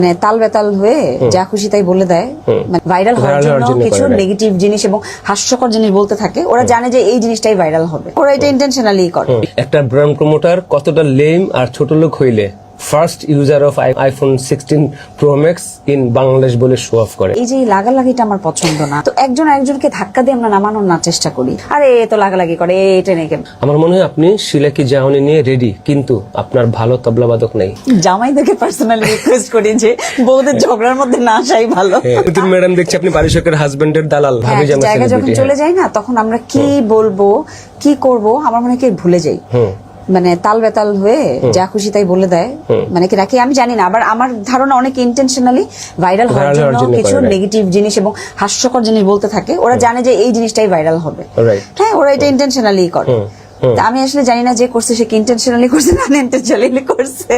মানে তাল বেতাল হয়ে যা খুশি তাই বলে দেয়, মানে ভাইরাল হওয়ার জন্য কিছু নেগেটিভ জিনিস এবং হাস্যকর জিনিস বলতে থাকে। ওরা জানে যে এই জিনিসটাই ভাইরাল হবে, ওরা এটা ইন্টেনশনালি করে। একটা ব্র্যান্ড প্রমোটার কতটা লেম আর ছোট লোক হইলে first user of iPhone 16 pro max in Bangladesh বলে শো অফ করে। এই যে লাগালাগিটা আমার পছন্দ না। তো একজন একজনকে ধাক্কা দিয়ে আমরা নামানোর না চেষ্টা করি, আরে এ তো লাগালাগি করে, এটা নেই কেন। আমার মনে হয় আপনি শিলাকি জাহানি নিয়ে রেডি, কিন্তু আপনার ভালো তবলাবাদক নেই। জামাইদেরকে পার্সোনালি রিকোয়েস্ট করি যে বউদের ঝগড়ার মধ্যে না আসাই ভালো। তুমি ম্যাডাম দেখছি আপনি পারিশকের হাজবেন্ডের দালাল, ভাবি যে আমার জায়গা যখন celebrity, চলে যাই না, তখন আমরা কি বলবো কি করব আমার মনে হয় কি ভুলে যাই। মানে তাল বেতাল হয়ে যা খুশি তাই বলে দেয়, মানে কি রাখি আমি জানি না। আবার আমার ধারণা অনেকে ইন্টেনশনালি ভাইরাল হওয়ার জন্য কিছু নেগেটিভ জিনিস এবং হাস্যকর জিনিস বলতে থাকে। ওরা জানে যে এই জিনিসটাই ভাইরাল হবে, হ্যাঁ ওরা এটা ইন্টেনশনালি করে। আমি আসলে জানি না যে করছে সে কি ইন্টেনশনালি করছে না ইন্টেনশনালি করছে।